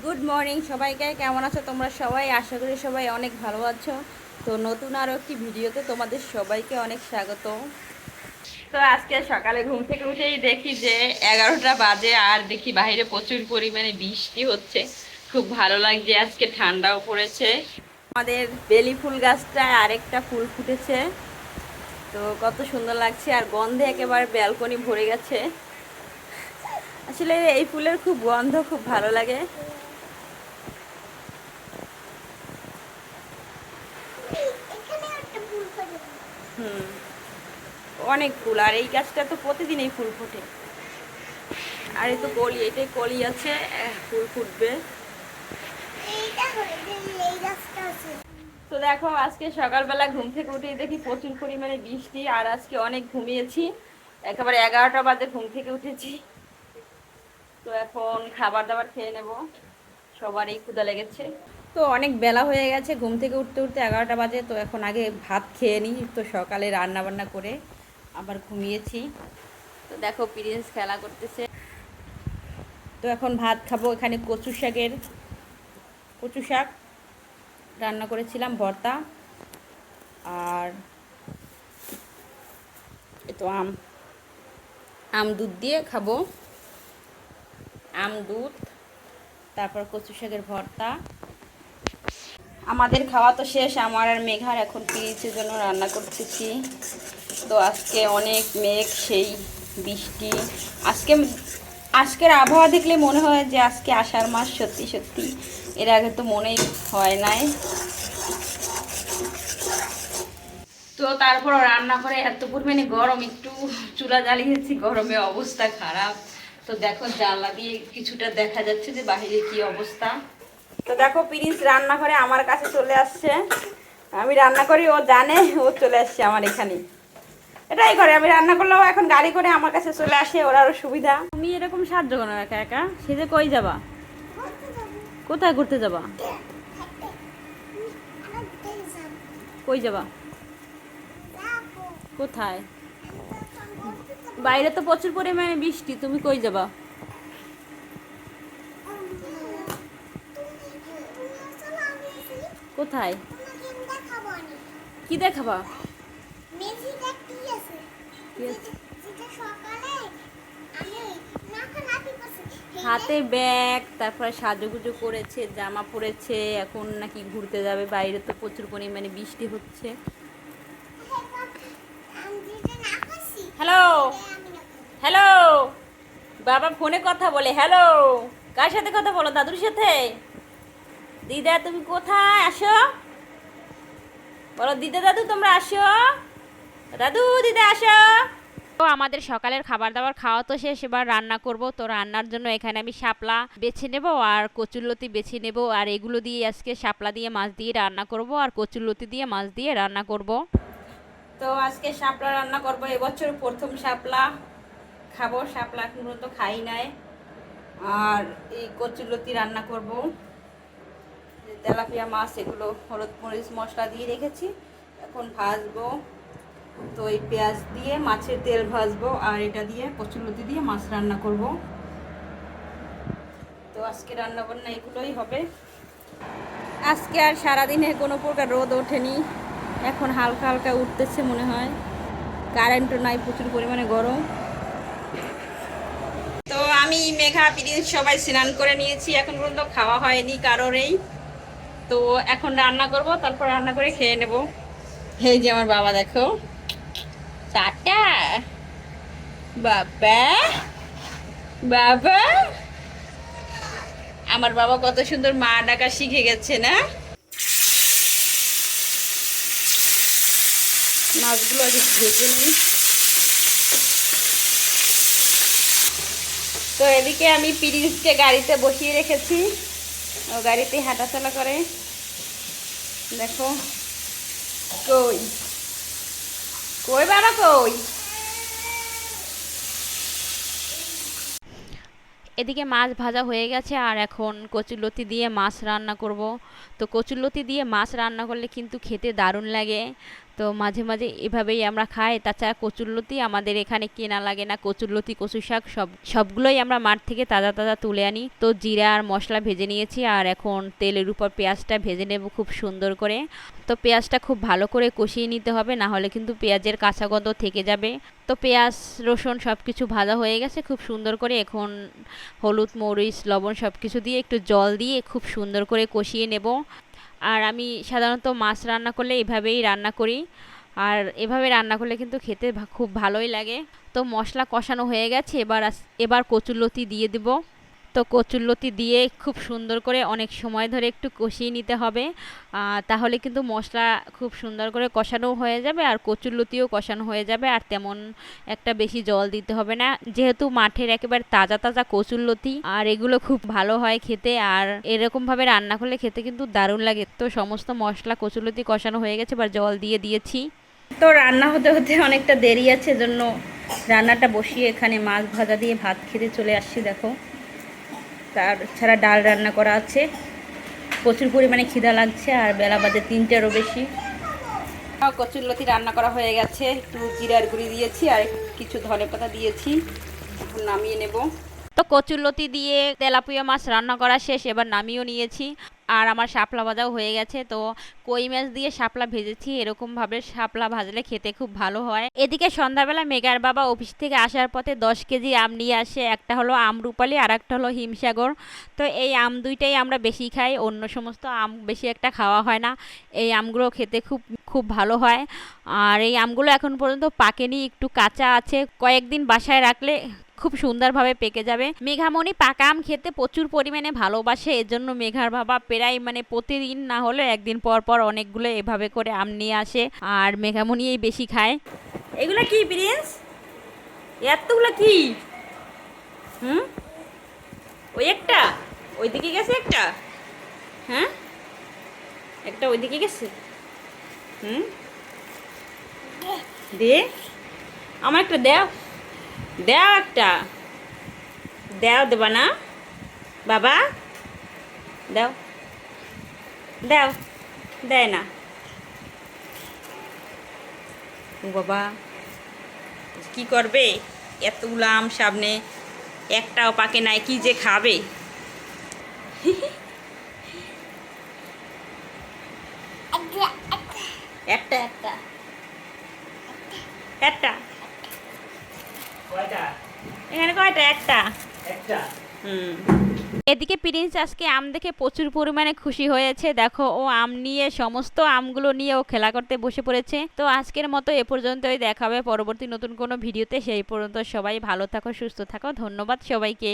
Good morning সবাইকে, কেমন আছো তোমরা সবাই? আশা করি সবাই অনেক ভালো আছো। তো নতুন আরও একটি ভিডিওতে তোমাদের সবাইকে অনেক স্বাগত। তো আজকে সকালে ঘুম থেকে উঠেই দেখি যে 11টা বাজে, আর দেখি বাইরে প্রচুর পরিমাণে বৃষ্টি হচ্ছে। খুব ভালো লাগছে, আজকে ঠান্ডাও পড়েছে। আমাদের বেলি ফুল গাছটায় আরেকটা ফুল ফুটেছে, তো কত সুন্দর লাগছে, আর গন্ধে একেবারে ব্যালকনি ভরে গেছে। আসলে এই ফুলের খুব গন্ধ, খুব ভালো লাগে। হুম, অনেক ফুল, আর এই গাছটা তো প্রতিদিনই ফুল ফোটে। আর এই তো কলি, এটাই কলি আছে, ফুল ফুটবে। তো দেখো, আজকে সকালবেলা ঘুম থেকে উঠেই দেখি প্রচুর পরিমাণে বৃষ্টি, আর আজকে অনেক ঘুমিয়েছি। একেবারে 11টা বাজে ঘুম থেকে উঠেছি। তো এখন খাবার দাবার খেয়ে নেব, সবারই ক্ষুধা লেগেছে। তো অনেক বেলা হয়ে গেছে, ঘুম থেকে উঠতে উঠতে 11টা বাজে। তো এখন আগে ভাত খেয়ে নিই, তো সকালে রান্না বান্না করে আবার ঘুমিয়েছি। তো দেখো প্রিন্স খেলা করতেছে। তো এখন ভাত খাবো। এখানে কচু শাক রান্না করেছিলাম, ভর্তা, আর এ তো আম দুধ দিয়ে খাবো। আম দুধ, তারপর কচু শাকের ভর্তা। আমাদের খাওয়া তো শেষ, আমার আর মেঘার। এখন পিরিচের জন্য রান্না করতেছি। তো আজকে অনেক মেঘ, সেই বৃষ্টি। আজকে আজকের আবহাওয়া দেখলে মনে হয় যে আজকে আষাঢ় মাস। সত্যি সত্যি এর আগে তো মনেই হয় নাই। তো তারপর রান্না করে এত পরিমাণে গরম, একটু চুলা জ্বালিয়েছি, গরমে অবস্থা খারাপ। তো দেখো জানলা দিয়ে কিছুটা দেখা যাচ্ছে যে বাহিরে কি অবস্থা। তো দেখো প্রিন্স রান্নাঘরে আমার কাছে চলে আসছে। আমি রান্না করি, ও জানে, ও চলে আসছে আমার এখানে। এটাই করে, আমি রান্না করলেও এখন গাড়ি করে আমার কাছে চলে আসে, ওর আরও সুবিধা। তুমি এরকম সাহায্য করো একা একা, সেজে কই যাবা? কোথায় ঘুরতে যাবা? কই যাবা? কোথায়? বাইরে তো প্রচুর পরিমাণে বৃষ্টি, তুমি কই যাবা? কোথায়? কি দেখাবা? হাতে ব্যাগ, তারপরে সাজুগুজু করেছে, জামা পরেছে, এখন নাকি ঘুরতে যাবে। বাইরে তো প্রচুর পরিমাণে বৃষ্টি হচ্ছে। হ্যালো, হ্যালো, বাবা ফোনে কথা বলে। হ্যালো, কার সাথে কথা বলো? দাদুর সাথে? দিদা তুমি কোথায়? আসো, বলো দিদা দাদু তোমরা আসো, দাদু দিদা আসো। তো আমাদের সকালের খাবার দাবার খাওয়া তো শেষ, এবার রান্না করব। তো রান্নার জন্য এখানে আমি শাপলা বেছে নেব আর কচুরলতি বেছে নেব, আর এগুলো দিয়ে আজকে শাপলা দিয়ে মাছ দিয়ে রান্না করব, আর কচুরলতি দিয়ে মাছ দিয়ে রান্না করব। তো আজকে শাপলা রান্না করব, এবছর প্রথম শাপলা খাবো। শাপলা এখন পর্যন্ত খাই নাই। আর এই কচুরলতি রান্না করব, তেলাপিয়া মাছ, এগুলো হলুদ মরিচ মশলা দিয়ে রেখেছি, এখন ভাজবো। তো এই পেঁয়াজ দিয়ে মাছের তেল ভাজবো, আর এটা দিয়ে কচুরলতি দিয়ে মাছ রান্না করব। তো আজকে রান্না বান্না এগুলোই হবে। আজকে আর সারাদিনে কোনো প্রকার রোদ ওঠেনি, এখন হালকা হালকা উঠতেছে মনে হয়। কারেন্টও নাই, প্রচুর পরিমাণে গরম। তো আমি মেঘা প্রিন্স সবাই স্নান করে নিয়েছি, এখন পর্যন্ত খাওয়া হয়নি কারোরই। তো এখন রান্না করব, তারপর রান্না করে খেয়ে নেব। এই যে আমার বাবা, দেখো, টাটা বাবা। বাবা, আমার বাবা কত সুন্দর মা ডাকা শিখে গেছে না? মাছগুলো আগে ভেজে নিই। তো এদিকে আমি প্রিন্সকে গাড়িতে বসিয়ে রেখেছি, ও গাড়িতে হাঁটাচলা করে। দেখো, কই কই বাবা কই? এদিকে মাছ ভাজা হয়ে গেছে, আর এখন কচুরলতি দিয়ে মাছ রান্না করব। তো কচুরলতি দিয়ে মাছ রান্না করলে কিন্তু খেতে দারুণ লাগে। তো তো মাঝে মাঝে এভাবেই আমরা খাই। তাছাড়া কচুরলতি আমাদের এখানে কেনা লাগে না, কচুরলতি কচু শাক সবগুলোই আমরা মাঠ থেকে তাজা তাজা তুলে আনি। তো জিরা আর মশলা ভেজে নিয়েছি, আর এখন তেলের উপর পেঁয়াজটা ভেজে নেব খুব সুন্দর করে। তো পেঁয়াজটা খুব ভালো করে কষিয়ে নিতে হবে, না হলে কিন্তু পেঁয়াজের কাঁচা গন্ধ থেকে যাবে। তো পেঁয়াজ রসুন সব কিছু ভাজা হয়ে গেছে খুব সুন্দর করে। এখন হলুদ মরিচ লবণ সব কিছু দিয়ে একটু জল দিয়ে খুব সুন্দর করে কষিয়ে নেব। আর আমি সাধারণত মাছ রান্না করলে এভাবেই রান্না করি, আর এভাবে রান্না করলে কিন্তু খেতে খুব ভালোই লাগে। তো মশলা কষানো হয়ে গেছে, এবার কচুরলতি দিয়ে দেব। তো কচুরলতি দিয়ে খুব সুন্দর করে অনেক সময় ধরে একটু কষিয়ে নিতে হবে, তাহলে কিন্তু মশলা খুব সুন্দর করে কষানো হয়ে যাবে আর কচুরলতিও কষানো হয়ে যাবে, আর তেমন একটা বেশি জল দিতে হবে না, যেহেতু মাঠের একেবারে তাজা তাজা কচুরলতি, আর এগুলো খুব ভালো হয় খেতে। আর এরকমভাবে রান্না করলে খেতে কিন্তু দারুণ লাগে। তো সমস্ত মশলা কচুরলতি কষানো হয়ে গেছে, এবার জল দিয়ে দিয়েছি। তো রান্না হতে হতে অনেকটা দেরি আছে, জন্য রান্নাটা বসিয়ে এখানে মাছ ভাজা দিয়ে ভাত খেতে চলে আসছি। দেখো, তার ছাড়া ডাল রান্না করা আছে। প্রচুর পরিমাণে খিদা লাগছে, আর বেলা বাজে 3টারও বেশি। কচুরলতি রান্না করা হয়ে গেছে, একটু জিরার গুঁড়ি দিয়েছি আর কিছু ধনেপাতা দিয়েছি, এখন নামিয়ে নেব। তো কচুরলতি দিয়ে তেলাপিয়া মাছ রান্না করা শেষ, এবার নামিয়েও নিয়েছি। আর আমার শাপলা ভাজাও হয়ে গেছে। তো কই মাছ দিয়ে শাপলা ভেজেছি, এরকমভাবে শাপলা ভাজলে খেতে খুব ভালো হয়। এদিকে সন্ধ্যাবেলা মেঘার বাবা অফিস থেকে আসার পথে 10 কেজি আম নিয়ে আসে। একটা হলো আমরুপালি আর একটা হলো হিমসাগর। তো এই আম দুইটাই আমরা বেশি খাই, অন্য সমস্ত আম বেশি একটা খাওয়া হয় না। এই আমগুলো খেতে খুব খুব ভালো হয়। আর এই আমগুলো এখন পর্যন্ত পাকেনি, একটু কাঁচা আছে, কয়েকদিন বাসায় রাখলে খুব সুন্দরভাবে পেকে যাবে। মেঘামণি পাকা আম খেতে প্রচুর পরিমাণে ভালোবাসে, এজন্য মেঘার বাবা প্রায় প্রতিদিন না হলে একদিন পর পর অনেকগুলো এভাবে করে আম নিয়ে আসে, আর মেঘামণি এই বেশি খায়। এগুলো কি প্রিন্স? এতগুলো কি? ওই একটা ওইদিকে গেছে, একটা হ্যাঁ একটা ওইদিকে গেছে। দে আমার একটা দেও, দেও একটা, দেও, দেবা না বাবা? দাও, দাও, দেয় না। ও বাবা, কি করবে? এতগুলো আম সামনে, একটাও পাকে নাই, কি যে খাবে। একটা একটা একটা এখানে কয়টা? একটা। এদিকে প্রিন্স আজকে আম দেখে প্রচুর পরিমাণে খুশি হয়েছে। দেখো, ও আম নিয়ে সমস্ত আমগুলো নিয়ে ও খেলা করতে বসে পড়েছে। তো আজকের মতো এ পর্যন্তই, দেখা হবে পরবর্তী নতুন কোনো ভিডিওতে। সেই পর্যন্ত সবাই ভালো থাকো, সুস্থ থাকো। ধন্যবাদ সবাইকে।